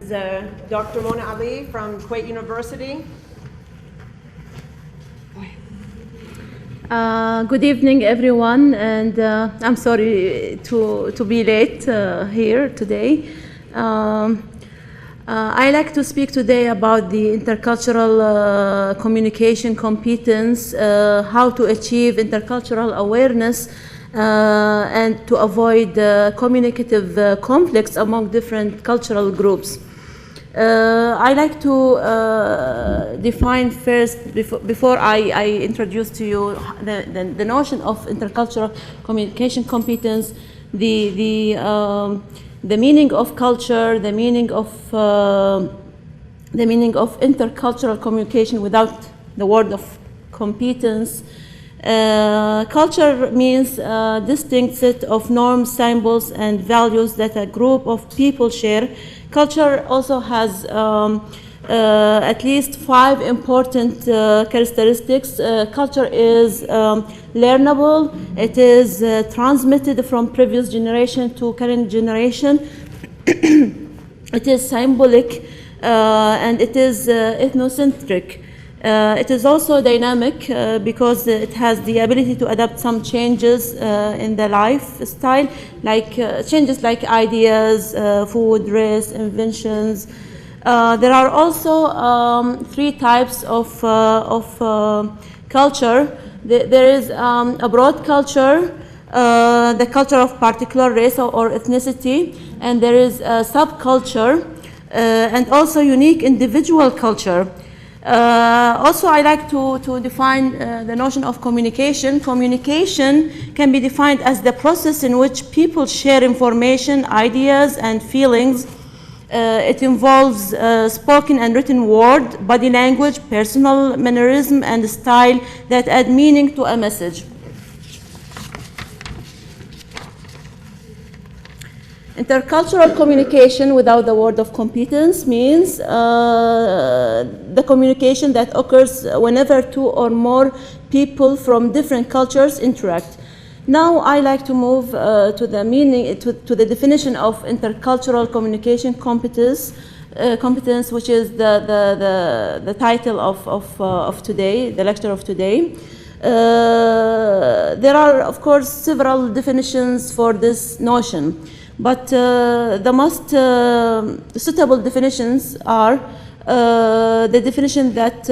Dr. Mona Ali from Kuwait University. Good evening, everyone, and I'm sorry to be late here today. I like to speak today about the intercultural communication competence, how to achieve intercultural awareness and to avoid communicative conflicts among different cultural groups. I like to define first, before I introduce to you the notion of intercultural communication competence, the meaning of culture, the meaning of intercultural communication without the word of competence. Culture means a distinct set of norms, symbols, and values that a group of people share. Culture also has at least 5 important characteristics. Culture is learnable, it is transmitted from previous generation to current generation, it is symbolic, and it is ethnocentric. It is also dynamic because it has the ability to adapt some changes in the lifestyle, like changes like ideas, food, race, inventions. There are also 3 types of culture. There is a broad culture, the culture of particular race or ethnicity, and there is a subculture, and also unique individual culture. Also, I like to define the notion of communication. Communication can be defined as the process in which people share information, ideas, and feelings. It involves spoken and written word, body language, personal mannerism, and style that add meaning to a message. Intercultural communication without the word of competence means the communication that occurs whenever 2 or more people from different cultures interact. Now I like to move to the meaning, to the definition of intercultural communication competence, which is the title of today, the lecture of today. There are, of course, several definitions for this notion. But the most suitable definitions are the definition that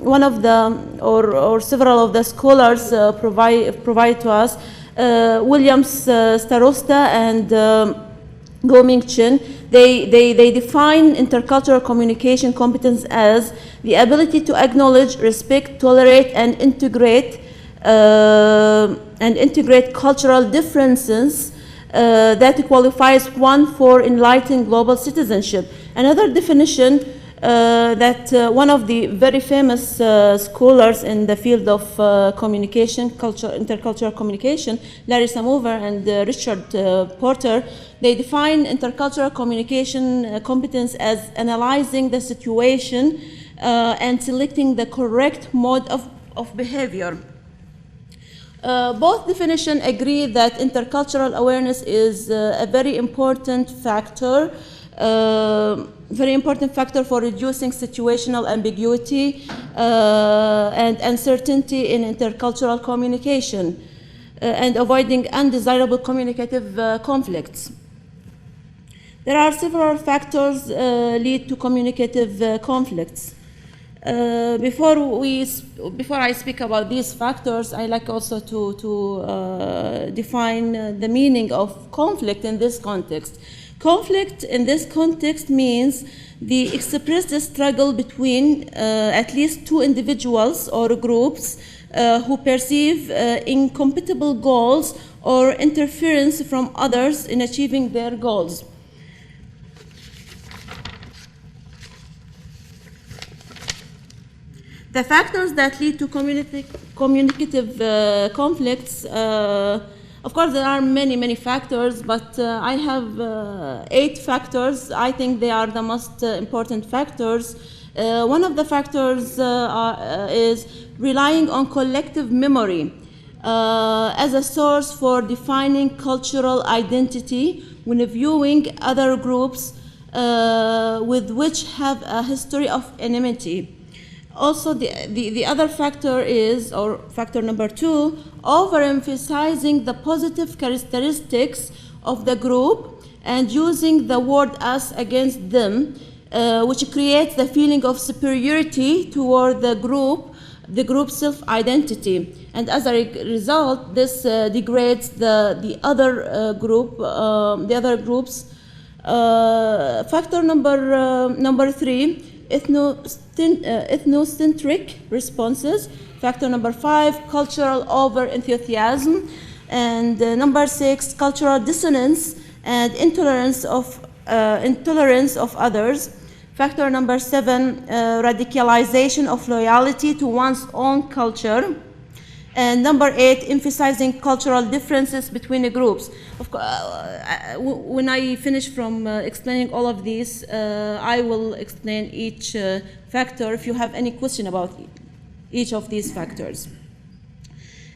one of the or several of the scholars provide to us, Williams Starosta and Go-Ming Chen. They define intercultural communication competence as the ability to acknowledge, respect, tolerate, and integrate cultural differences that qualifies one for enlightened global citizenship. Another definition that one of the very famous scholars in the field of communication, intercultural communication, Larry Samover and Richard Porter, they define intercultural communication competence as analyzing the situation and selecting the correct mode of behavior. Both definitions agree that intercultural awareness is a very important factor for reducing situational ambiguity and uncertainty in intercultural communication and avoiding undesirable communicative conflicts. There are several factors lead to communicative conflicts. Before I speak about these factors, I like also to define the meaning of conflict in this context. Conflict in this context means the expressed struggle between at least 2 individuals or groups who perceive incompatible goals or interference from others in achieving their goals. The factors that lead to communicative conflicts, of course there are many factors, but I have 8 factors. I think they are the most important factors. One of the factors is relying on collective memory as a source for defining cultural identity when viewing other groups with which have a history of enmity. Also, the other factor is, or factor number 2, overemphasizing the positive characteristics of the group and using the word us against them, which creates the feeling of superiority toward the group's self-identity. And as a result, this degrades the other groups. Factor number 3, ethnocentric responses. Factor number 5, cultural over-enthusiasm. And number 6, cultural dissonance and intolerance of others. Factor number 7, radicalization of loyalty to one's own culture. And number 8, emphasizing cultural differences between the groups. Of course, when I finish from explaining all of these, I will explain each factor if you have any question about each of these factors.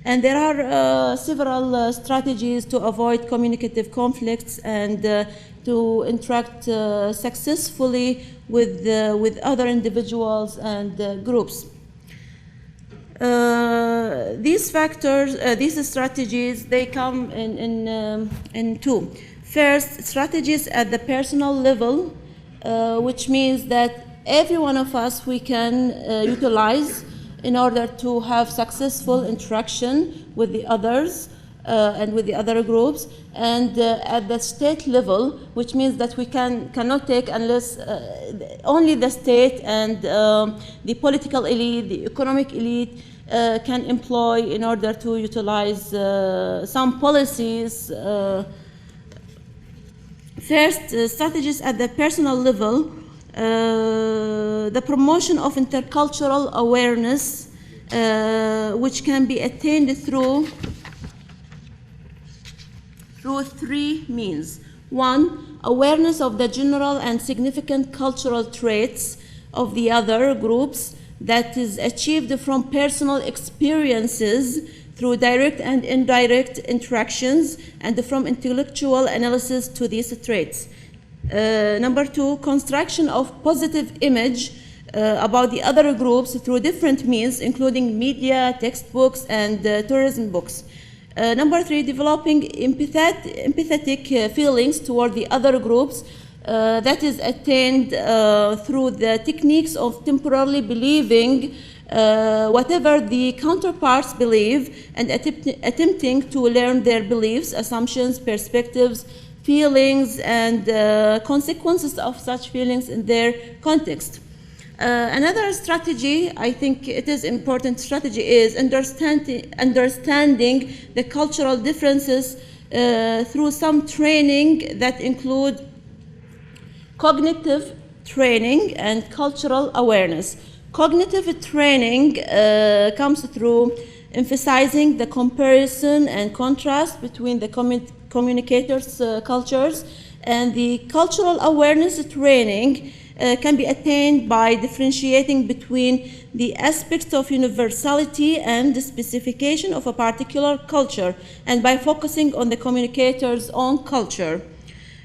And there are several strategies to avoid communicative conflicts and to interact successfully with other individuals and groups. These factors, these strategies, they come in two. First, strategies at the personal level, which means that every one of us we can utilize in order to have successful interaction with the others and with the other groups, and at the state level, which means that we cannot take unless only the state and the political elite, the economic elite can employ in order to utilize some policies. First, strategies at the personal level, the promotion of intercultural awareness, which can be attained through 3 means. 1, awareness of the general and significant cultural traits of the other groups that is achieved from personal experiences through direct and indirect interactions and from intellectual analysis to these traits. Number 2, construction of positive image about the other groups through different means, including media, textbooks, and tourism books. Number 3, developing empathetic feelings toward the other groups that is attained through the techniques of temporarily believing whatever the counterparts believe and attempting to learn their beliefs, assumptions, perspectives, feelings, and consequences of such feelings in their context. Another strategy, I think it is important strategy, is understanding the cultural differences through some training that include cognitive training and cultural awareness. Cognitive training comes through emphasizing the comparison and contrast between the communicators' cultures, and the cultural awareness training can be attained by differentiating between the aspects of universality and the specification of a particular culture, and by focusing on the communicator's own culture.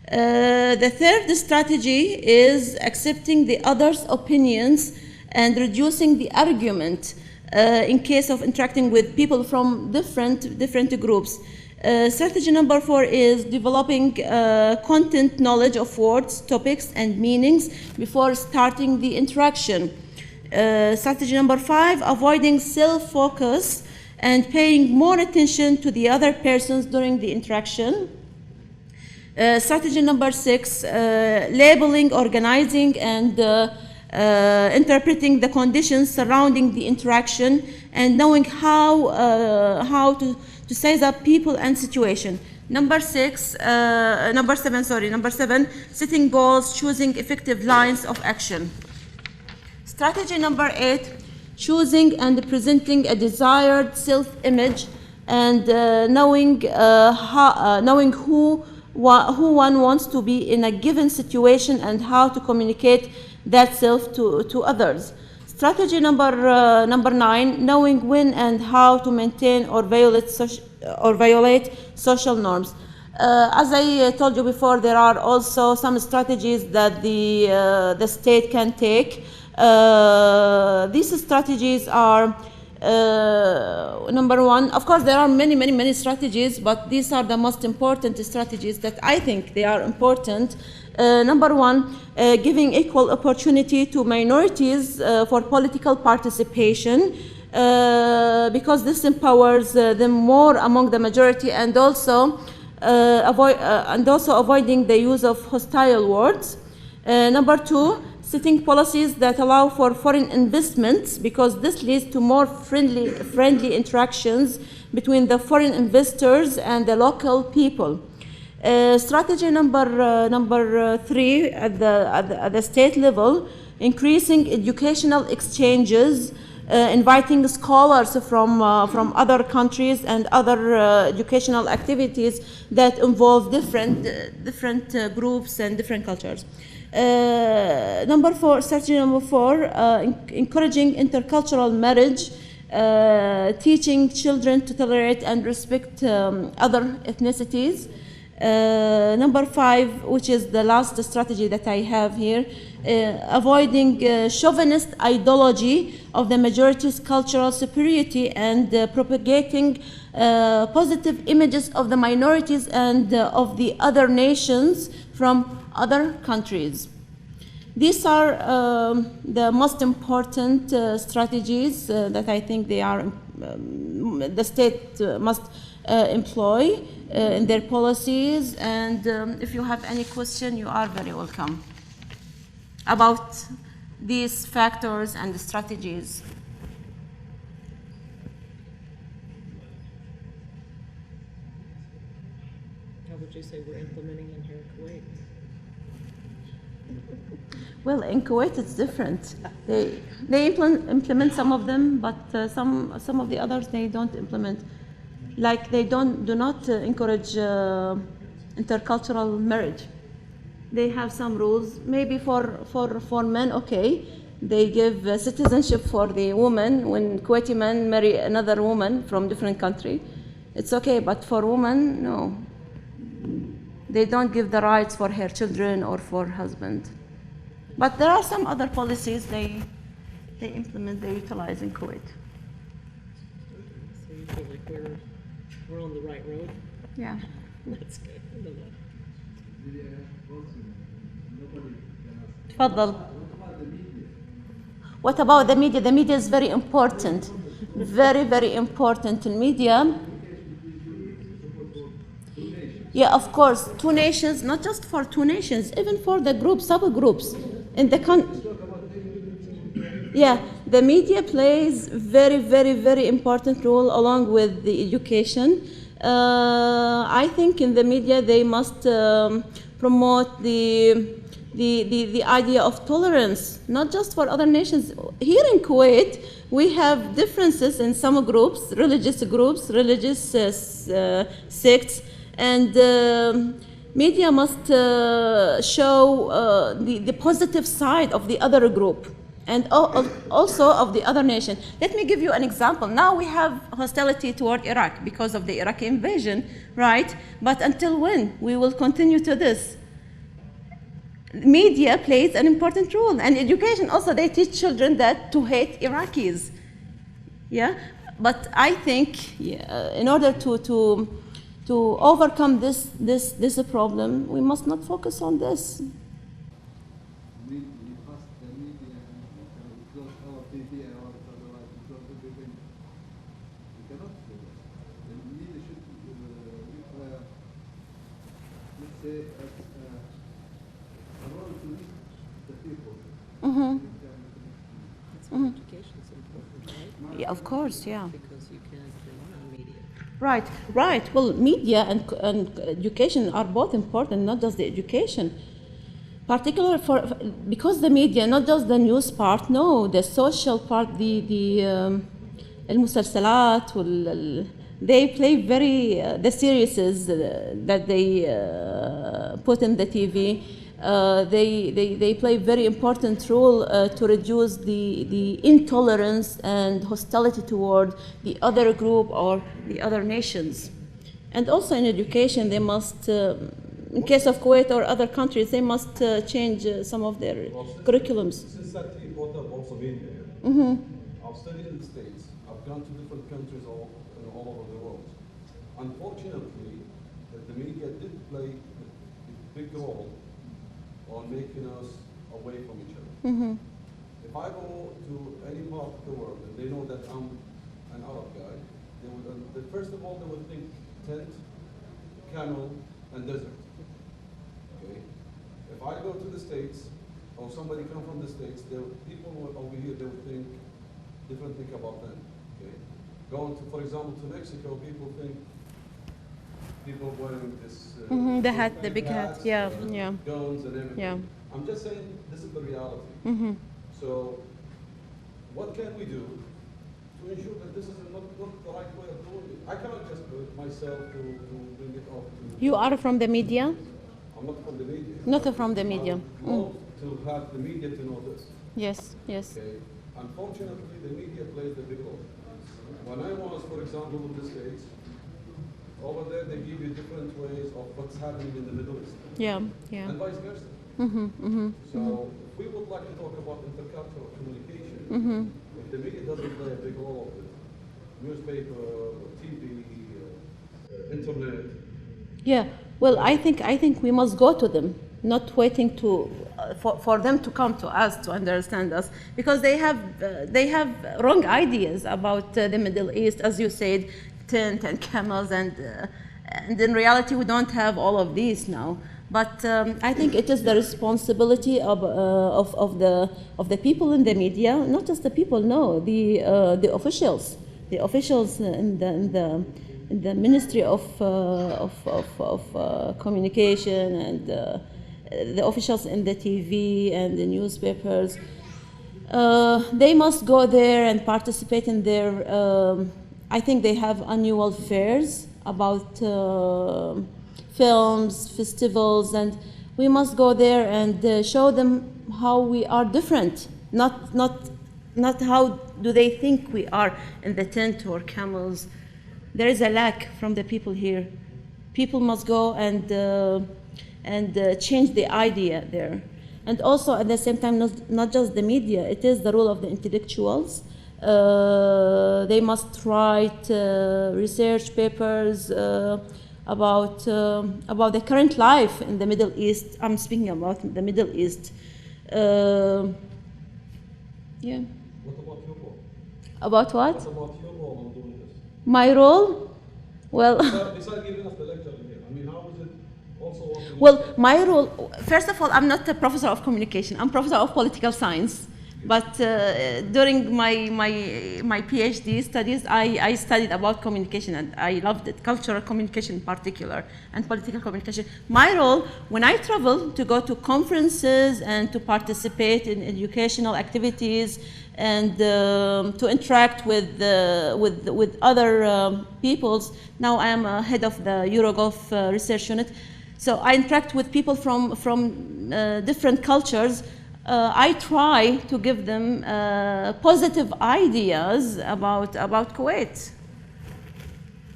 The third strategy is accepting the other's opinions and reducing the argument in case of interacting with people from different groups. Strategy number 4 is developing content knowledge of words, topics, and meanings before starting the interaction. Strategy number 5, avoiding self-focus and paying more attention to the other persons during the interaction. Strategy number 6, labeling, organizing, and interpreting the conditions surrounding the interaction and knowing how to size up people and situation. Number 7, setting goals, choosing effective lines of action. Strategy number 8, choosing and presenting a desired self-image and knowing who one wants to be in a given situation and how to communicate that self to others. Strategy number 9, knowing when and how to maintain or violate social norms. As I told you before, there are also some strategies that the state can take. These strategies are number one, of course, there are many strategies, but these are the most important strategies that I think they are important. Number one, giving equal opportunity to minorities for political participation, because this empowers them more among the majority, and also avoiding the use of hostile words. Number two, setting policies that allow for foreign investments, because this leads to more friendly interactions between the foreign investors and the local people. Strategy number three at the state level, increasing educational exchanges, inviting scholars from other countries and other educational activities that involve different groups and different cultures. Strategy number four, encouraging intercultural marriage, teaching children to tolerate and respect other ethnicities. Number five, which is the last strategy that I have here, avoiding chauvinist ideology of the majority's cultural superiority and propagating positive images of the minorities and of the other nations from other countries. These are the most important strategies that I think they are the state must employ in their policies, and if you have any question, you are very welcome about these factors and the strategies. How would you say we're implementing in here in Kuwait? Well, in Kuwait it's different. They implement some of them, but some of the others they don't implement. Like they do not encourage intercultural marriage. They have some rules. Maybe for men, okay, they give citizenship for the woman. When Kuwaiti men marry another woman from different country, it's okay. But for women, no. They don't give the rights for her children or for husband. But there are some other policies they implement, they utilize in Kuwait. So you feel like we're on the right road? Yeah. That's good. تفضل. What about the media? The media is very important. Very important in media. Yeah, of course, two nations, not just for two nations, even for the groups, subgroups in the yeah, the media plays very important role along with the education. I think in the media they must promote the idea of tolerance, not just for other nations. Here in Kuwait, we have differences in some groups, religious sects, and media must show the positive side of the other group and also of the other nation. Let me give you an example. Now we have hostility toward Iraq because of the Iraqi invasion, right? But until when? We will continue to this. Media plays an important role, and education also. They teach children that to hate Iraqis. Yeah, but I think in order to overcome this problem, we must not focus on this. Education is important, right? Yeah, of course, yeah. Because you can't rely on media. Right. Well, media and education are both important, not just the education. Particularly because the media, not just the news part, no, the social part, the المسلسلات they play the series that they put in the TV. They play a very important role to reduce the intolerance and hostility toward the other group or the other nations. And also in education, they must, in case of Kuwait or other countries, they must change some of their curriculums. Since that he brought up also media, I've studied in the States. I've gone to different countries all over the world. Unfortunately, the media did play a big role on making us away from each other. If I go to any part of the world and they know that I'm an Arab guy, first of all they would think tent, camel, and desert. Okay. If I go to the States, or somebody come from the States, people over here they would think different thing about them. Okay. Going to, for example, to Mexico, people think people wearing this The hat, the big hat, hats, yeah, yeah. guns and everything. Yeah. I'm just saying this is the reality. So, what can we do to ensure that this is not the right way of doing it? I cannot just do it myself to bring it off to. You are from the media? I'm not from the media. Not from the media. I would love to have the media to know this. Yes, yes. Okay. Unfortunately, the media plays the big role. When I was, for example, in the States, over there they give you different ways of what's happening in the Middle East. Yeah, yeah. And vice versa. So if we would like to talk about intercultural communication, if the media doesn't play a big role of it, newspaper, TV, internet. Yeah. Well, I think we must go to them, not waiting to for them to come to us to understand us, because they have wrong ideas about the Middle East, as you said, tent and camels, and in reality we don't have all of these now. But I think it is the responsibility of the people in the media, not just the people, no, the officials in the Ministry of Communication, and the officials in the TV and the newspapers. They must go there and participate in their. I think they have annual fairs about films, festivals, and we must go there and show them how we are different, not how do they think we are in the tent or camels. There is a lack from the people here. People must go and change the idea there. And also at the same time, not just the media, it is the role of the intellectuals. They must write research papers about the current life in the Middle East. I'm speaking about the Middle East. Yeah. What about your role? About what? What about your role on doing this? My role? Well. Besides giving us the lecture here, I mean, how is it also working? Well, my role, first of all, I'm not a professor of communication. I'm professor of political science. But during my Ph.D. studies, I studied about communication, and I loved it, cultural communication in particular, and political communication. My role, when I travel to go to conferences and to participate in educational activities and to interact with other peoples. Now I am head of the Eurogulf research unit, so I interact with people from different cultures. I try to give them positive ideas about Kuwait.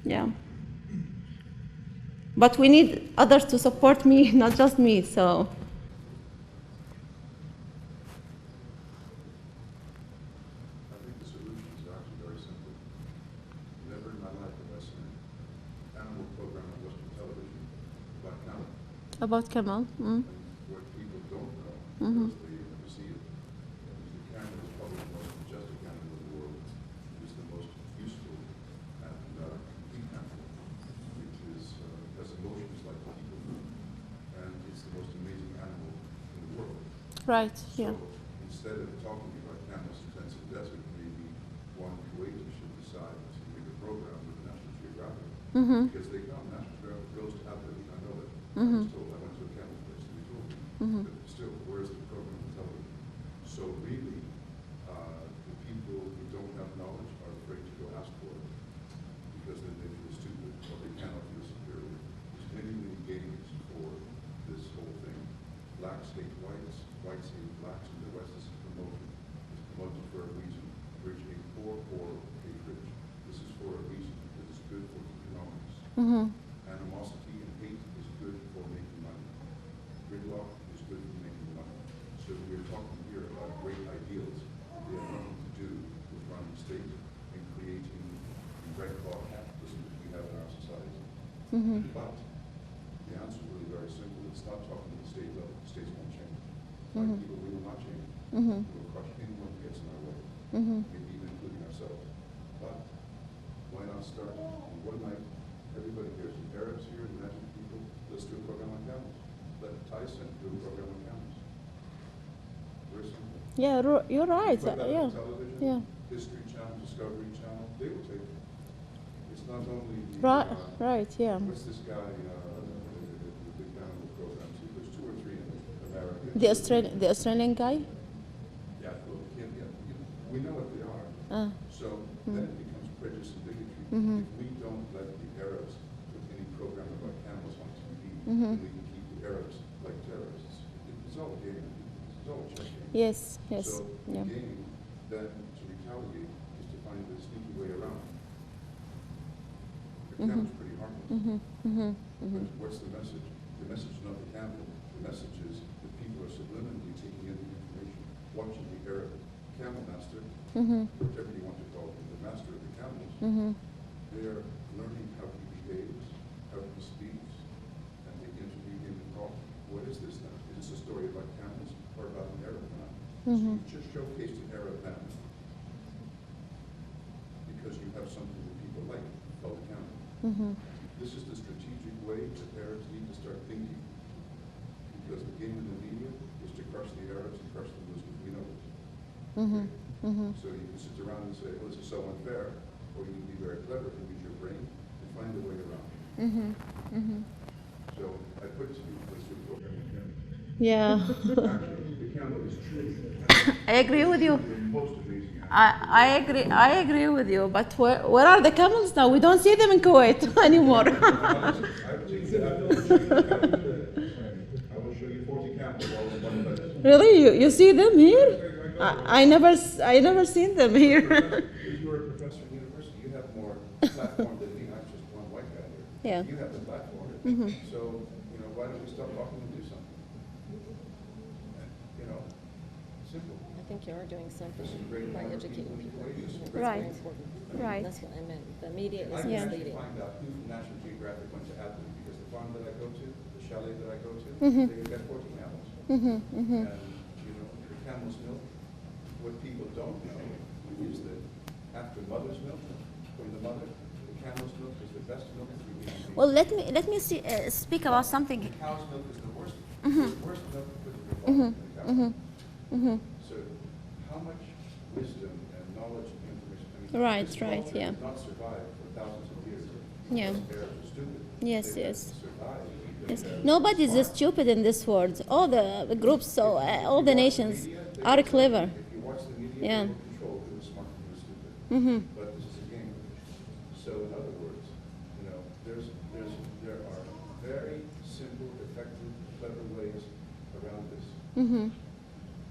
Yeah. But we need others to support me, not just me, so. I think the solution is actually very simple. Never in my life have I seen an animal program on Western television about camel. About Kamal. And what people don't know, because they never see it, is the camel is probably the most majestic animal in the world. It is the most useful and complete animal, which has emotions like people do. And it's the most amazing animal in the world. Right, yeah. So instead of talking about camels in intensive desert, maybe one Kuwaiti should decide to make a program with National Geographic. Because they come, National Geographic goes to Abu I know that. I was told, I went to a camel place and they told me. But still, where's the program on television? So really, the people who don't have knowledge are afraid to go ask for it. Because then they feel stupid or they cannot feel superior. There's many, many games for this whole thing. Blacks hate whites, whites hate blacks, and the West is promoted. It's promoted for a reason. Rich hate poor, poor hate rich. This is for a reason, because it's good for economics. good for making money. So we're talking here about great ideals. They have nothing to do with running the state and creating the red-claw capitalism that we have in our society. But the answer is really very simple. It's not talking at the state level. The states won't change. Like people, we will not change. We will crush anyone who gets in our way, maybe even including ourselves. But why not start on one night? Everybody here, some Arabs here, the National people, let's do a program on camels. Let Tyson do a program on camels. Very simple. Yeah, you're right. Put that Yeah. on television, Yeah. History Channel, Discovery Channel, they will take it. It's not only the, Right. Right. Yeah. what's this guy, the big animal programs, there's 2 or 3 in America. The Australian guy. Yeah, well, we know what they are. So then it becomes prejudice and bigotry. If we don't let the Arabs put any program about camels on TV, then we can keep the Arabs like terrorists. It's all a game. It's all a chess game. Yes. Yes. So Yeah. the game then to retaliate is to find a sneaky way around. The camel's pretty harmless. But what's the message? The message is not the camel. The message is that people are subliminally taking in the information, watching the Arab camel master, whatever you want to call him, the master of the camels. They are learning how he behaves, how he speaks, and they interview him and talk. What is this now? Is this a story about camels or about an Arab man? So you just showcased an Arab man because you have something that people like called a camel. This is the strategic way that Arabs need to start thinking, because the game in the media is to crush the Arabs and crush the Muslims. We know this. So you can sit around and say, well, this is so unfair, or you can be very clever and use your brain and find a way around it. So I put it to you, let's do a program with camels. Yeah. Actually, the camel is truly I agree with you. the most amazing animal. I agree with you. But where are the camels now? We don't see them in Kuwait anymore. I will show you 40 camels all in one place. Really? You see them here? I never seen them here. If you're a professor in university, you have more platform than me. I'm just one white guy here. Yeah. You have the platform. So, why don't we stop talking and do something? Simple. I think you are doing something This is great. by educating people. This is That's great. Right. very important. Right. That's what I meant. The media I is can actually misleading. find out who from National Geographic went to Athens, because the farm that I go to, the chalet that I go to, they've got 14 camels. And, the camel's milk, what people don't know is that after mother's milk, from the mother, the camel's milk is the best milk that we can eat. Well, let me speak about something. The cow's milk is the worst, worst milk because of the farm and the cow. So how much wisdom and knowledge and information, Right, this right, culture yeah. did not survive for thousands of years. Yeah. Because Arabs are stupid. Yes, They yes. survived Yes. because Arabs Nobody are is smart. stupid in this world. All the groups, so all the nations are clever. If you watch the media, Yeah. they will control who is smart and who is stupid. But this is a game. So in other words, there are very simple, effective, clever ways around this.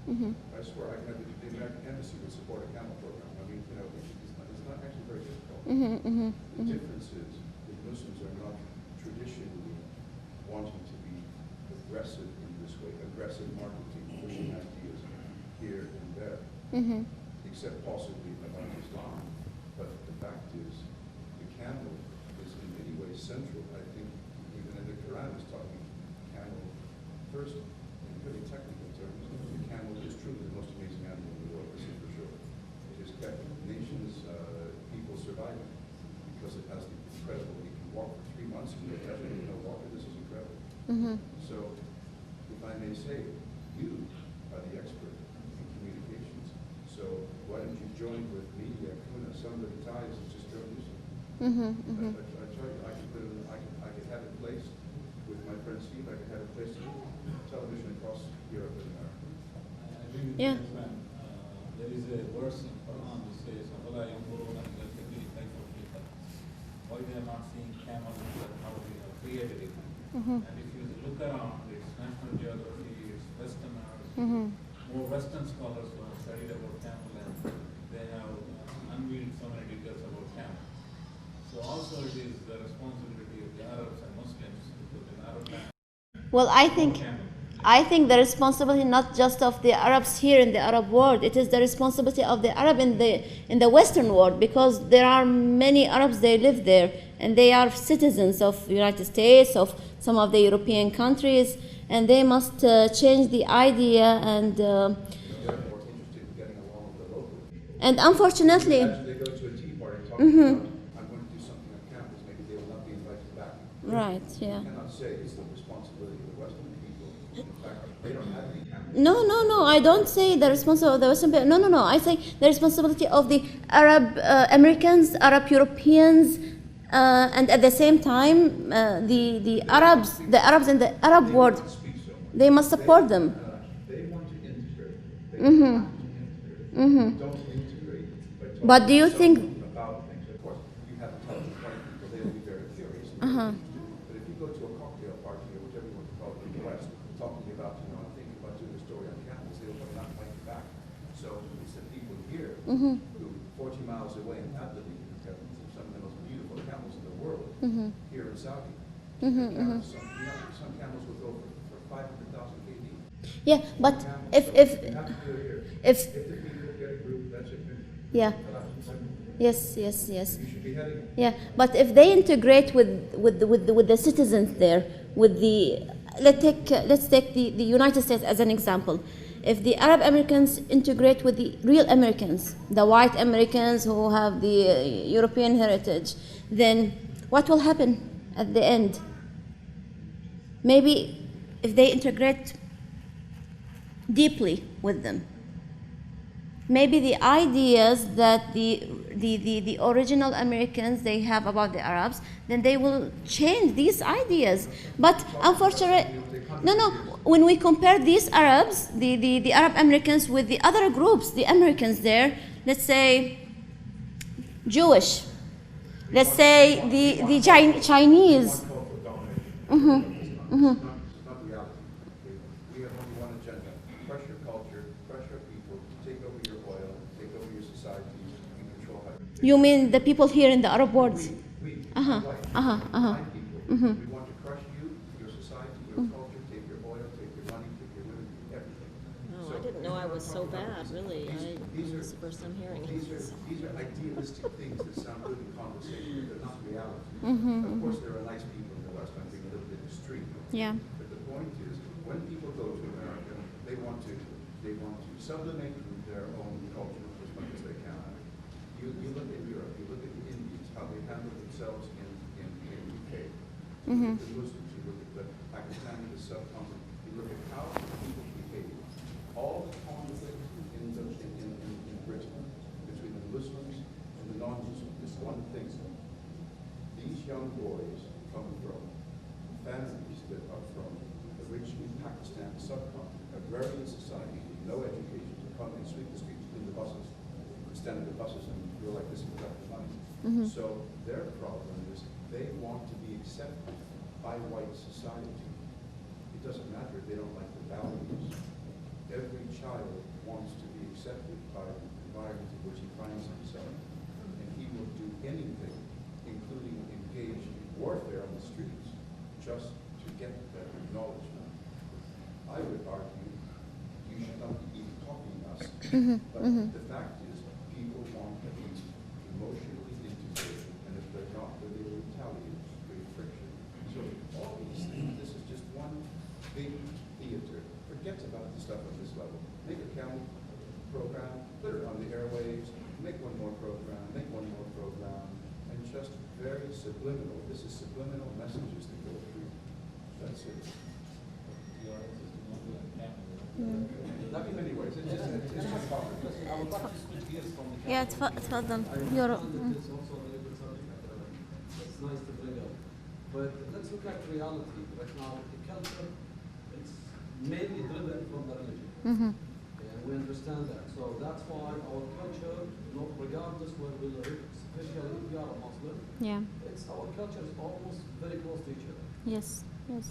I swear, I can have the American Embassy would support a camel program. I mean, it's not actually very difficult. The difference is that Muslims are not traditionally wanting to be aggressive in this way, aggressive marketing, pushing ideas here and there, except possibly about Islam. But the fact is, the camel is in many ways central. I think even in the Quran is talking camel first, in really technical terms. The camel is truly the most amazing animal in the world, this is for sure. It has kept nations, people surviving because it has the incredible, it can walk for 3 months and you'll never even know walker. This is incredible. So, if I may say, you are the expert in communications. So why don't you join with me, Kuna, somebody ties and just go do something. I tell you, I could have it placed with my friend Steve. I could have it placed on television across Europe and America. Yeah. There is a verse in Quran that says, "Wala yanzuruna ila al-ibili kayfa khuliqat." Why they are not seeing camels and how we have created it. And if you look around, it's National Geography, it's Westerners, more Western scholars who have studied about camel, and they have unveiled so many details about camel. So also it is the responsibility of the Arabs and Muslims to put in Arab land Well, I think camel. I think the responsibility not just of the Arabs here in the Arab world, it is the responsibility of the Arab in the Western world, because there are many Arabs, they live there, and they are citizens of the United States, of some of the European countries, and they must change the idea and They're more interested in getting along with the local people. and unfortunately, Imagine they go to a tea party talking about, I'm going to do something on campus, maybe they will not be invited back. right, yeah. You cannot say it's the responsibility of the Western people. In fact, they don't have any campus. No, I don't say the responsibility of the Western people. No, I say the responsibility of the Arab Americans, Arab Europeans, and at the same time, the Arabs in the Arab world, they must support them. They want to integrate. They have to integrate. Don't integrate by talking But do you to think? someone about things. Of course, you have intelligent white people, they'll be very curious. But if you go to a cocktail party or whatever you want to call it in the West, talking about, I'm thinking about doing a story on campus, they'll probably not invite you back. So it's the people here who 40 miles away in Abdali have some of the most beautiful camels in the world here in Saudi. Some camels will go for 500,000 KD. Yeah, but if You have to do it here. if If the people get a group, that's it. yeah, yes. You should be heading. Yeah, but if they integrate with the citizens there, with the let's take the United States as an example. If the Arab Americans integrate with the real Americans, the white Americans who have the European heritage, then what will happen at the end? Maybe if they integrate deeply with them, maybe the ideas that the original Americans they have about the Arabs, then they will change these ideas. But unfortunately, no. When we compare these Arabs, the Arab Americans with the other groups, the Americans there, let's say Jewish, let's say the Chinese. It's not reality. We have only one agenda. Crush your culture, crush your people, take over your oil, take over your society, and control how You mean the people here in the Arab world? we, Uh-huh, white, uh-huh. white people, we want to crush you, your society, your culture, take your oil, take your money, take your women, everything. No, So, I didn't know I was so bad, really. These are- This is the first I'm hearing it. These are idealistic things that sound good in conversation, but they're not reality. Of course, there are nice people in the West. I'm being a little bit extreme. Yeah. But the point is, when people go to America, they want to sublimate their own culture as much as they can. You look at Europe, you look at the Indians, how they handle themselves in UK. You look at the Muslims, you look at the Pakistani, the subcontinent, you look at how people behave. All the conflict in Britain between the Muslims and the non-Muslims is one thing. These young boys come from families that are from originally Pakistan subcontinent, agrarian society, no education, to come and sweep the streets in the buses, stand in the buses and feel like this and collect the money. So their problem is they want to be accepted by white society. It doesn't matter if they don't like the values. Every child wants to be accepted by the environment in which he finds himself. And he will do anything, including engage in warfare on the streets, just to get that acknowledgement. I would argue you should not be even talking to us. But the fact is, people want to be emotionally integrated, and if they're not, then they will retaliate, create friction. So all these things, this is just one big theater. Forget about the stuff at this level. Make a camel program, put it on the airwaves, make one more program, and just very subliminal. This is subliminal messages that go through. That's it. Not in many ways. It's just common. I would like to switch gears from the Yeah, تفضل. Europe. It's also a very good subject. It's nice to bring up. But let's look at reality. Right now, the culture, it's mainly driven from the religion. And we understand that. So that's why our culture, regardless where we live, especially if you are a Muslim, Yeah. our culture is almost very close to each other. Yes.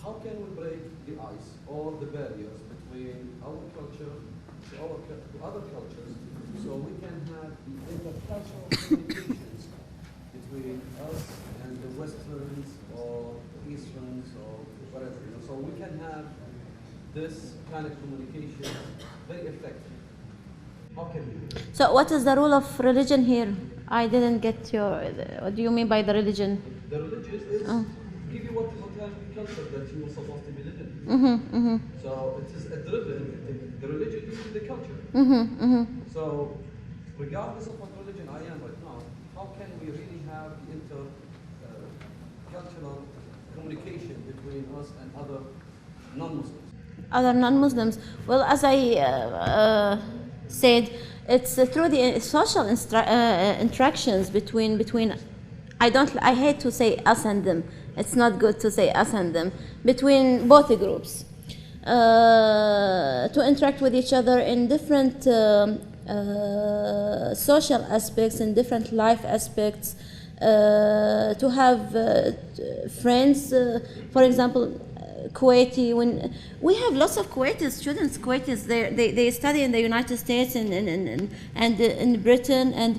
How can we break the ice or the barriers between our culture to other cultures so we can have the intercultural communications between us and the Westerns or the Easterns or whatever, so we can have this kind of communication very effective. How can we do it? So what is the role of religion here? I didn't get your, what do you mean by the religion? The religious is Oh. give you what has the culture that you were supposed to be living. Mm-hmm. So it is a driven, the religion is the culture. So regardless of what religion I am right now, how can we really have the cultural communication between us and other non-Muslims? Other non-Muslims. Well, as I said, it's through the social interactions between. I hate to say us and them. It's not good to say us and them. Between both the groups, to interact with each other in different social aspects, in different life aspects. To have friends, for example. Kuwaiti, when we have lots of Kuwaiti students, Kuwaitis, they study in the United States and in Britain, and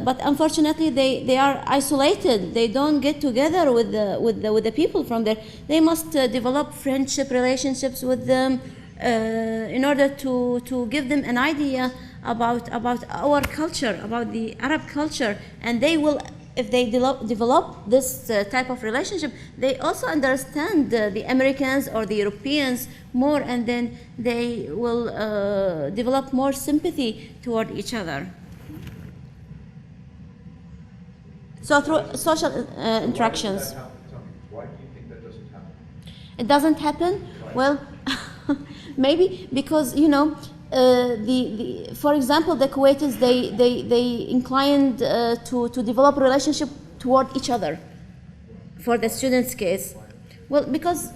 but unfortunately they are isolated. They don't get together with the people from there. They must develop friendship relationships with them in order to give them an idea about our culture, about the Arab culture, and they will. If they develop this type of relationship, they also understand the Americans or the Europeans more, and then they will develop more sympathy toward each other. So through social interactions. Why do you think that doesn't happen? It doesn't happen? Well, maybe because, for example, the Kuwaitis, they inclined to develop a relationship toward each other. For the students' case, well, because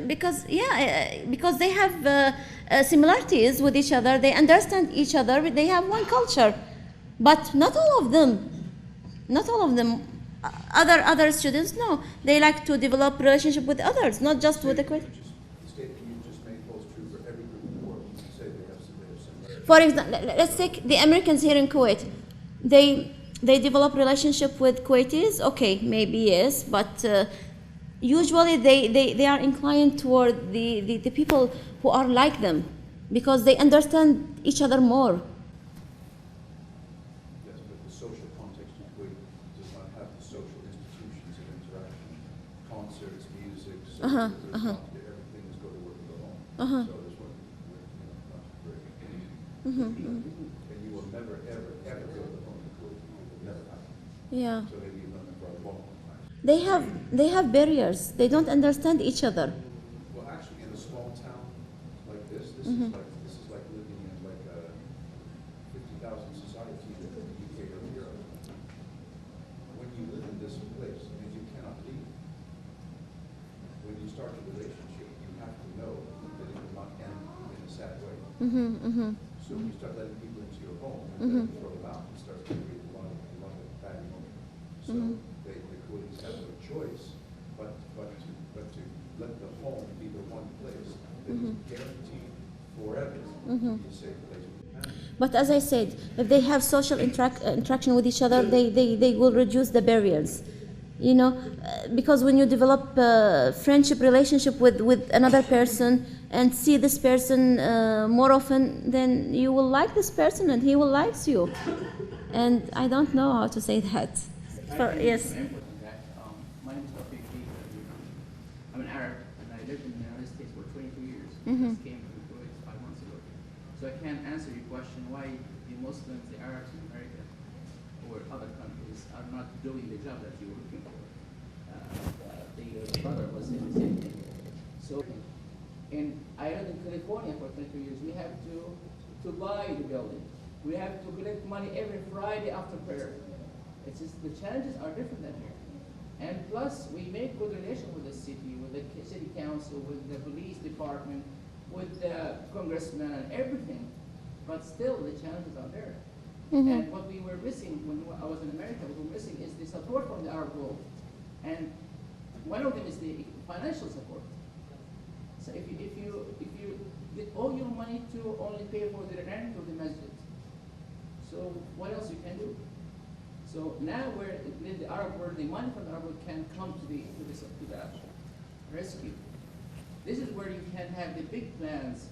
because they have similarities with each other. They understand each other. They have one culture, but not all of them. Not all of them. Other students, no, they like to develop relationship with others, not just with the Kuwait. For example, let's take the Americans here in Kuwait. They develop relationship with Kuwaitis. Okay, maybe yes, but usually they are inclined toward the people who are like them because they understand each other more. Yes, but the social context of Kuwait does not have the social institutions of interaction, concerts, music, so everything is go to work and go home. So this one, not very and you will never, ever, ever go to the home of Kuwait. It will never happen. Yeah. So maybe you've done it for a long time. They have barriers. They don't understand each other. Well, actually, in a small town like this, this is like living in like a 50,000 society in the UK or Europe. When you live in this place, and you cannot leave, when you start a relationship, you have to know that it will not end in a sad way. So when you start letting people into your home, and then you throw them out, it starts to create a lot of bad emotion. So the Kuwaitis have no choice but to let the home be the one place that is guaranteed forever to be a safe place. But as I said, if they have social interaction with each other, they will reduce the barriers. Because when you develop a friendship relationship with another person and see this person more often, then you will like this person and he will like you. And I don't know how to say that. Yes. My name is Ph.D. I'm an Arab and I lived in the United States for 22 years. I just came to the Kuwait 5 months ago. So I can't answer your question why the Muslims, the Arabs in America or other countries are not doing the job that you were looking for. The brother was saying the same thing. So I lived in California for 22 years. We have to buy the building. We have to collect money every Friday after prayer. It's just the challenges are different than here. And plus, we make good relation with the city, with the city council, with the police department, with the congressman and everything. But still, the challenges are there. And what we were missing when I was in America, what we were missing is the support from the Arab world. And one of them is the financial support. So if you get all your money to only pay for the rent of the masjid, so what else you can do? So now where the Arab world, the money from the Arab world can come to the rescue. This is where you can have the big plans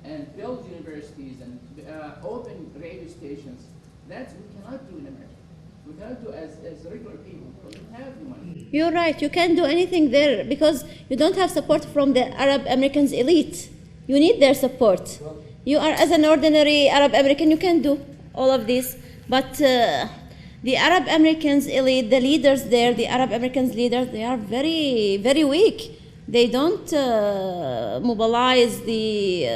and build universities and open radio stations. That we cannot do in America. We cannot do as regular people because we have the money. You're right. You can't do anything there because you don't have support from the Arab Americans elite. You need their support. You are, as an ordinary Arab American, you can do all of this. But the Arab Americans elite, the leaders there, the Arab Americans leaders, they are very, very weak. They don't mobilize the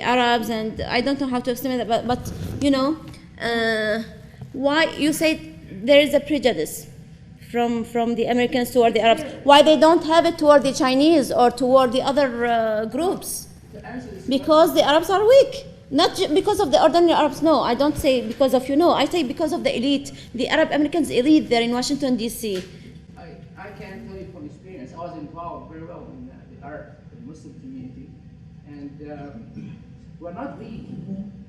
Arabs, and I don't know how to explain that. But you know, why you say there is a prejudice from the Americans toward the Arabs? Why they don't have it toward the Chinese or toward the other groups? Because the Arabs are weak. Not because of the ordinary Arabs, no. I don't say because of you, no. I say because of the elite, the Arab Americans elite there in Washington, D.C. I can tell you from experience, I was involved very well in the Arab Muslim community. And we're not weak,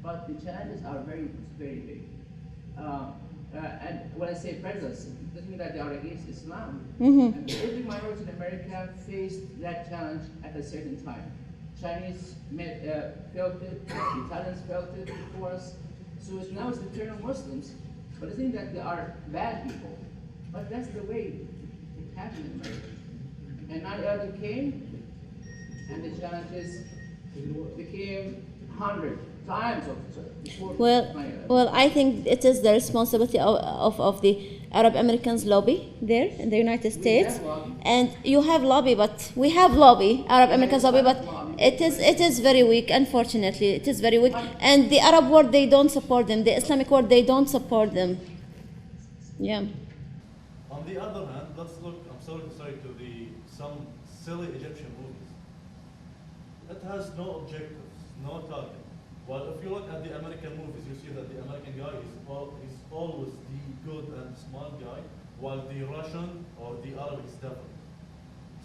but the challenges are very, very big. And when I say prejudice, it doesn't mean that they are against Islam. And every minority in America faced that challenge at a certain time. Chinese felt it, Italians felt it before us. So now it's the turn of Muslims. But I think that they are bad people. But that's the way it happened in America. And 9/11 came, and the challenges became 100 times before 9/11. Well, I think it is the responsibility of the Arab Americans lobby there in the United States. And you have lobby, but we have lobby, Arab Americans lobby, but it is very weak, unfortunately. It is very weak. And the Arab world, they don't support them. The Islamic world, they don't support them. Yeah. On the other hand, let's look, I'm sorry to say, to some silly Egyptian movies. It has no objectives, no target. Well, if you look at the American movies, you see that the American guy is always the good and smart guy, while the Russian or the Arab is devil.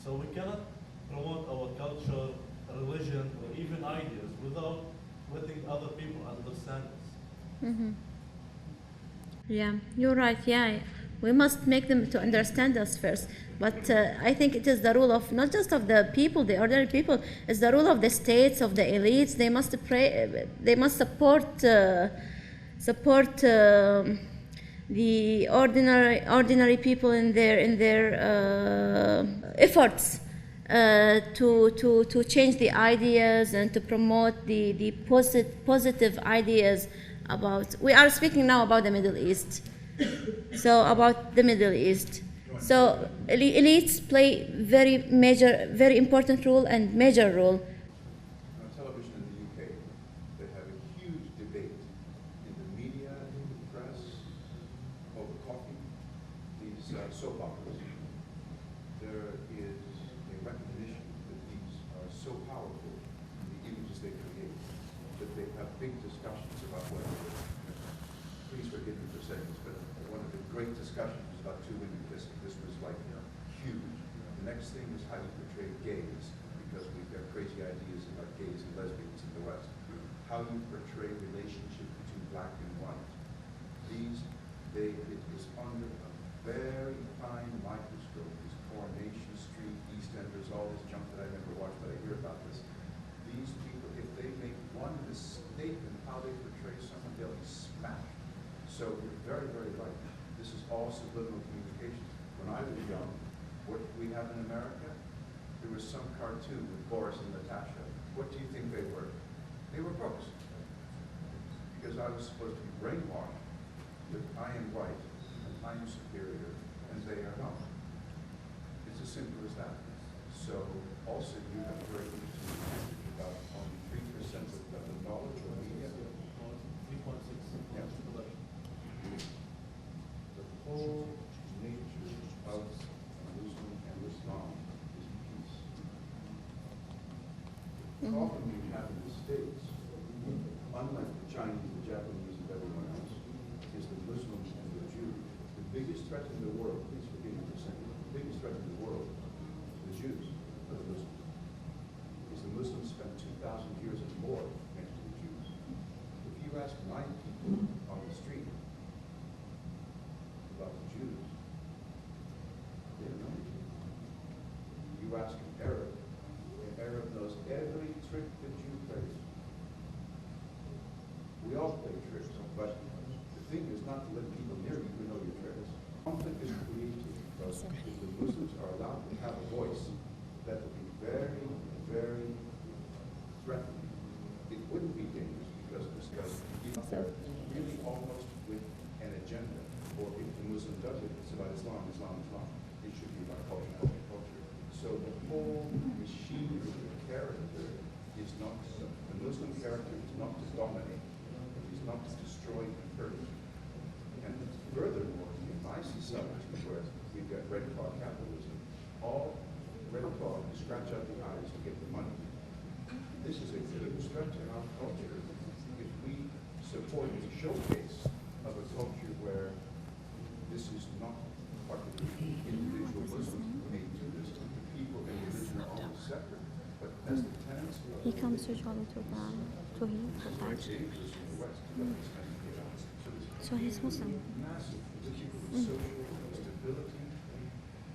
So we cannot promote our culture, religion, or even ideas without letting other people understand us. Yeah, you're right. Yeah, we must make them to understand us first. But I think it is the rule of not just of the people, the ordinary people. It's the rule of the states, of the elites. They must pray. They must support the ordinary people in their efforts to change the ideas and to promote the positive ideas about. We are speaking now about the Middle East. So about the Middle East. So elites play very important role and major role. On television in the UK, they have a huge debate in the media, in the press, over coffee, these soap operas. There is a recognition that these are so powerful, the images they create, that they have big discussions about what please forgive me for saying this, but one of the great discussions was about two women kissing. This was like huge. The next thing is how you portray gays, because we've got crazy ideas about gays and lesbians in the West. How you portray relationship between black and white. It is under a very fine microscope. These Coronation Street, EastEnders, all this junk that I never watched, but I hear about this. These people, if they make one mistake in how they portray someone, they'll be smashed. So you're very, very right. This is all subliminal communication. When I was young, what we have in America, there was some cartoon with Boris and Natasha. What do you think they were? They were books. Because I was supposed to be brainwashed that I am right, and I am superior, and they are not. It's as simple as that. So also you have very interesting message about only 3% of the knowledge of media. 3.6. Yeah. The whole nature of Muslim and Islam is peace. The problem we have in the States, unlike the Chinese, the Japanese, and everyone else, is the Muslims and the Jews. The biggest threat in the world, please forgive me for saying it, the biggest threat in the world, the Jews, are the Muslims. Because the Muslims spent 2,000 years and more next to the Jews. If you ask my people on the street about the Jews, they don't know anything. You ask an Arab all play tricks, but the thing is not to let people near you who know your tricks. Conflict is created because if the Muslims are allowed to have a voice, that would be very, very threatening. It wouldn't be dangerous because they're really almost with an agenda. Or if the Muslim does it, it's about Islam, Islam, Islam. It should be about culture, culture. So the whole machinery of character is not, the Muslim character is not to dominate, it is not to destroy and hurt. And furthermore, in my society where we've got red claw capitalism, all red claw scratch out the eyes to get the money. This is a huge threat to our culture. If we support the showcase of a culture where this is not part of the individual Muslims made to this, the people and religion are all separate. But as the tenets of He comes usually to the to him to touch. So he's Muslim. Massive political and social stability.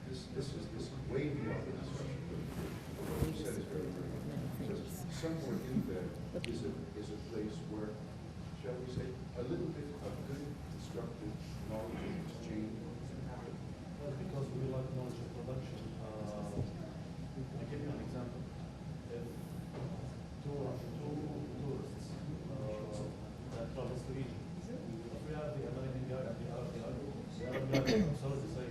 This is way beyond the discussion. What you said is very, very important. Because somewhere in there is a place where, shall we say, a little bit of good, constructive knowledge and exchange can happen. Well, because we like knowledge and production. I'll give you an example. If two tourists that travels to Egypt, if we have the American guy and the Arab guy, I'm sorry to say,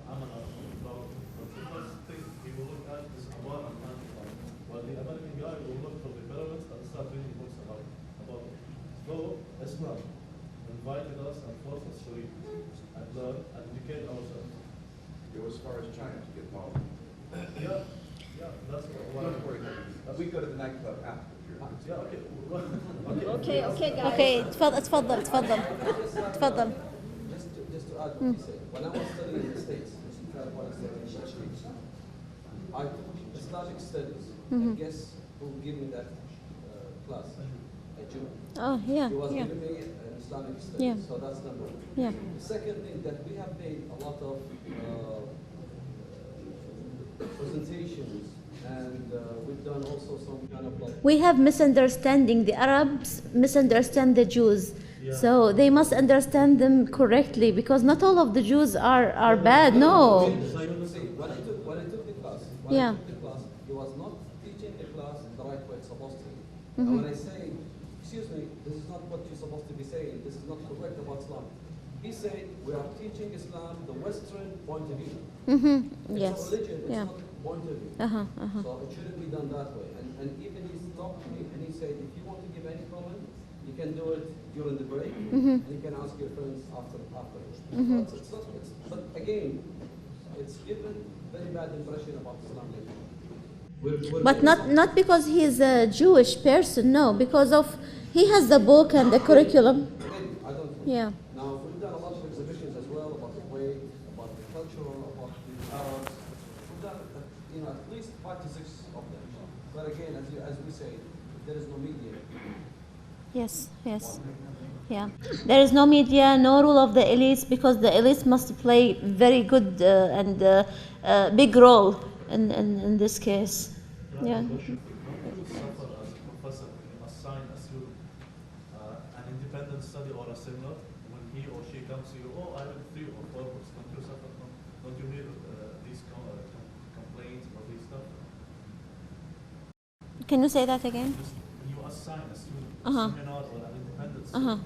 I'm an Arab, but the first thing he will look at is Abar and Anwar. While the American guy will look for the pyramids and start reading books about it. So Islam invited us and forced us to read and learn and educate ourselves. Go as far as China to get knowledge. Yeah, that's what Don't worry. We go to the nightclub after the period. yeah, Okay, okay, guys. Okay, تفضل. Just to add what he said, when I was studying in the States, I took Islamic studies, and guess who gave me that class? A Jew. Oh, yeah, He was yeah. giving me an Islamic studies, Yeah. so that's number one. Yeah. The second thing that we have made a lot of presentations, and we've done also some kind of like We have misunderstanding. The Arabs misunderstand the Jews. So they must understand them correctly because not all of the Jews are bad. No. See, when I took the class, Yeah. he was not teaching the class the right way it's supposed to be. And when I say, excuse me, this is not what you're supposed to be saying, this is not correct about Islam. He said, we are teaching Islam the Western point of view. It's Yes. a religion, it's Yeah. not point of view. So it shouldn't be done that way. And even he stopped me and he said, if you want to give any comment, you can do it during the break, and you can ask your friends afterwards. But again, it's given very bad impression about Islam. But not because he's a Jewish person. No, because of he has the book and the curriculum. I don't think. Yeah. Now, we've done a lot of exhibitions as well about the way, about the culture, about the Arabs. We've done, at least 5 to 6 of them. But again, as we say, there is no media. Yes. Yeah. There is no media, no rule of the elites because the elites must play very good and big role in this case. Yeah. Suffer as a professor, you must sign a student an independent study or a seminar when he or she comes to you. Oh, I have 3 or 4 books. Don't you suffer from? Don't you hear these complaints or these stuff? Can you say that again? Just when you assign a student a Uh-huh. seminar or an independent study,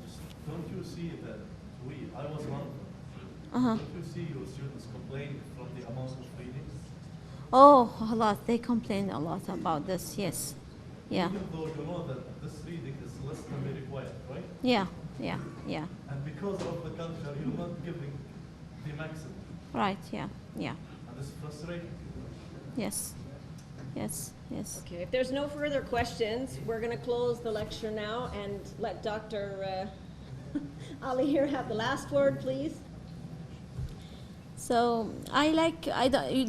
just don't you see that I was one of them. Don't you see your students complaining from the amount of reading? Oh, a lot. They complain a lot about this. Yes. Yeah. Even though you know that this reading is less than they require, right? Yeah. And because of the culture, you're not giving the maximum. Right. Yeah. And it's frustrating. Yes. Okay, if there's no further questions, we're going to close the lecture now and let Dr. Ali here have the last word, please. So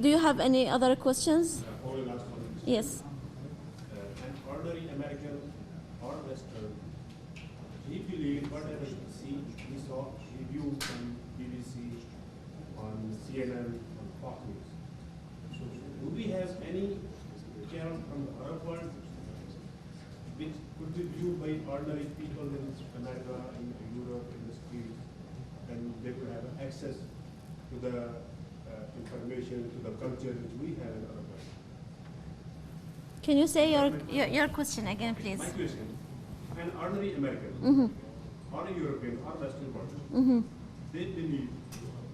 do you have any other questions? Only last one. Yes. An ordinary American or Western, he believed whatever he saw reviews on BBC, on CNN, on Fox News. So do we have any channel from the Arab world which could be viewed by ordinary people in Canada, in Europe, in the streets, and they could have access to the information, to the culture which we have in our country. Can you say your question again, please? My question, an ordinary American, or a European, or Western world, they believe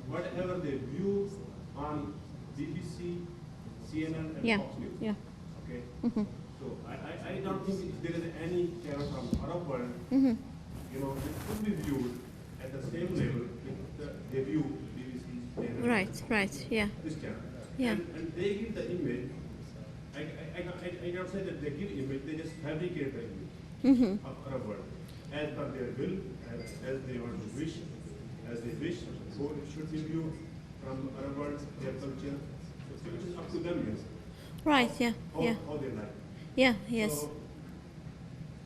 whatever they view on BBC, CNN, and Fox News. Okay? So I don't think if there is any channel from Arab world, you know, it could be viewed at the same level if they view BBC, CNN. Right, yeah. This channel. Yeah. And they give the image. I don't say that they give image, they just fabricate the image of Arab world as per their will, as they want to wish, as they wish. So it should be viewed from Arab world, their culture. So it is up to them, yes. Right, How they like. Yeah, yes. So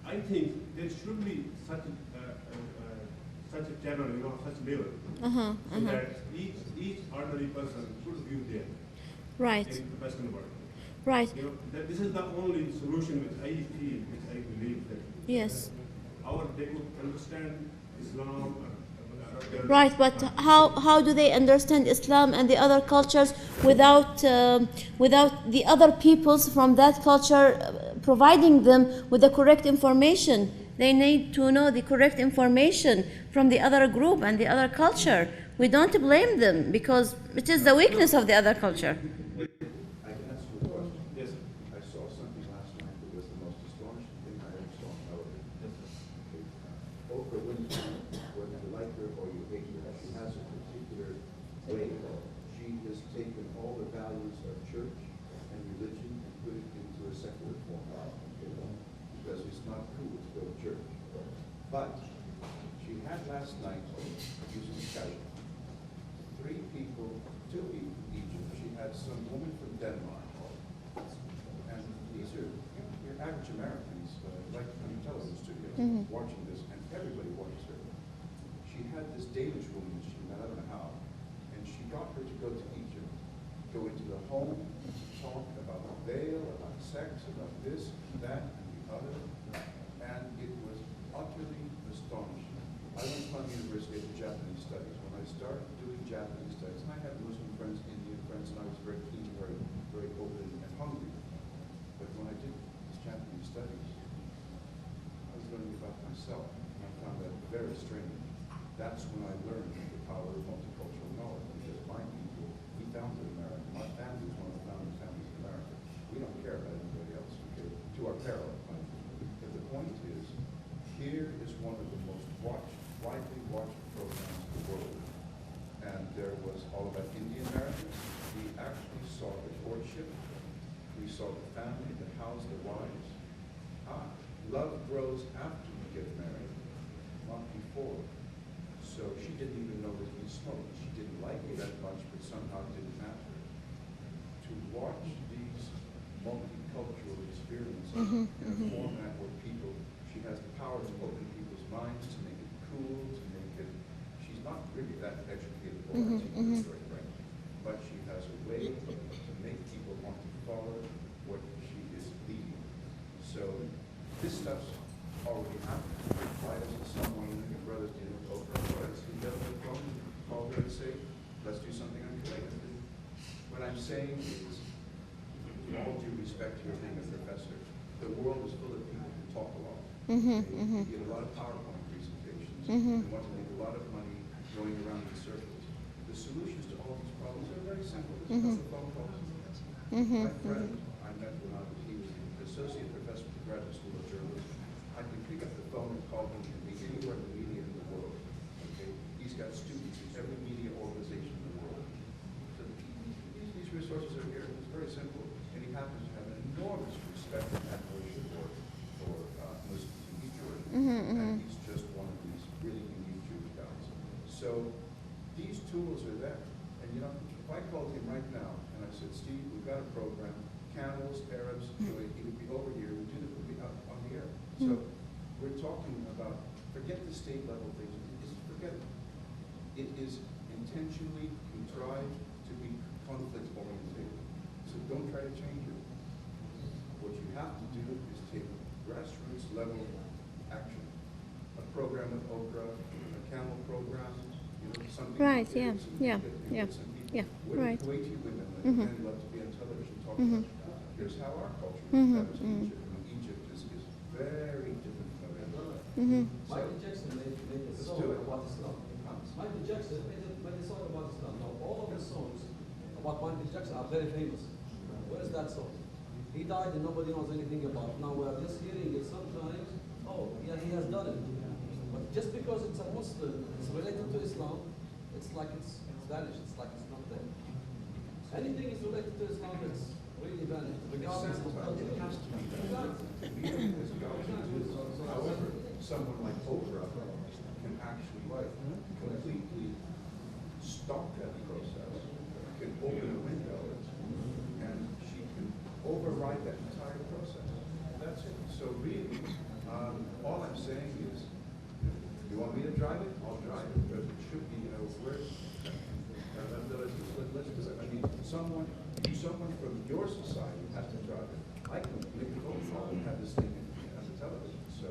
I think there should be such a channel, you know, such level, so that each ordinary person should view there. Right. In the Western world. Right. You know, that this is the only solution which I feel, which I believe that Yes. they could understand Islam. Right, but how do they understand Islam and the other cultures without the other peoples from that culture providing them with the correct information? They need to know the correct information from the other group and the other culture. We don't blame them because it is the weakness of the other culture. I can ask you a question. Yes. I saw something last night that was the most astonishing thing I ever saw in television. Oprah Winfrey, whether you like her or you hate her, she has a particular way. She has taken all the values of church and religion and put it into a secular form. Because it's not cool to go to church. But she had last night, using Skype, 3 people, 2 people from Egypt. She had some woman from Denmark. And these are your average Americans, like on television studios, watching this, and everybody watches her. She had this Danish woman that she met, I don't know how, and she got her to go to Egypt, go into the home, talk about the veil, about sex, about this, that, and the other, and it was utterly astonishing. I went to Columbia University to Japanese studies. When I started doing Japanese studies, and I had Muslim friends, Indian friends, and I was very keen, very, very open and hungry. But when I did these Japanese studies, I was learning about myself, and I found that very strange. That's when I learned the power of multicultural knowledge, because my people, we founded America. My family was one of the founding families of America. We don't care about anybody else, okay, to our peril. But the point is, here is one of the most widely watched programs in the world. And there was all about Indian Americans. We actually saw the courtship. We saw the family that housed the wives. Love grows after you get married, not before. So she didn't even know that he smoked. She didn't like it that much, but somehow it didn't matter. To watch these multicultural experiences in a format where she has the power to open people's minds, to make it cool, to make it, she's not really that educated or articulate, right? But she has a way to make people want to follow what she is leading. So this stuff's already happening. Why doesn't someone, your brothers did it, why doesn't he get on the phone, call her and say, let's do something on Kuwait? What I'm saying is, with all due respect to your being a professor, the world is full of people who talk a lot. They get a lot of PowerPoint presentations. They want to make a lot of money going around in circles. The solutions to all these problems are very simple. It's just a phone call. My friend, I met when he was the associate professor at the Graduate School of Journalism. I can pick up the phone and call him and be anywhere in the media in the world. Okay? He's got students in every media organization in the world. So these resources are here. It's very simple. And he happens to have an enormous respect and admiration for Muslims in East Jordan. And he's just one of these really unique Jewish guys. So these tools are there. And you know, if I called him right now and I said, Steve, we've got a program, camels, Arabs, he would be over here, we'd be up on the air. So we're talking about, forget the state level things, forget it. It is intentionally contrived to be conflict oriented. So don't try to change it. What you have to do is take grassroots level action. A program with Oprah, a camel program, you know, something. Right, yeah, yeah, yeah, yeah, right. Kuwaiti women that men love to be on television talking about, here's how our culture is established in Egypt. I mean, Egypt is very different from America. Michael Jackson made a song about Islam. Michael Jackson made a song about Islam. Now, all of the songs about Michael Jackson are very famous. Where is that song? He died and nobody knows anything about it. Now we are just hearing it sometimes. Oh, yeah, he has done it. But just because it's a Muslim, it's related to Islam, it's like it's vanished. It's like it's not there. Anything is related to Islam, it's really vanished, regardless of culture. It has to be done. However, someone like Oprah can actually completely stop that process, can open a window, and she can override that entire process. That's it. So really, all I'm saying is, you want me to drive it? I'll drive it, but it should be, you know, where, let's do it. I mean, someone from your society has to drive it. I can make a phone call and have this thing on the television. So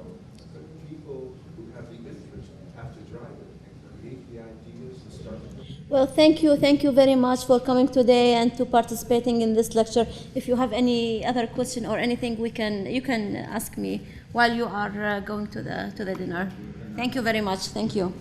the people who have the interest have to drive it and create the ideas and start the. Well, thank you very much for coming today and to participating in this lecture. If you have any other question or anything, you can ask me while you are going to the dinner. Thank you very much. Thank you.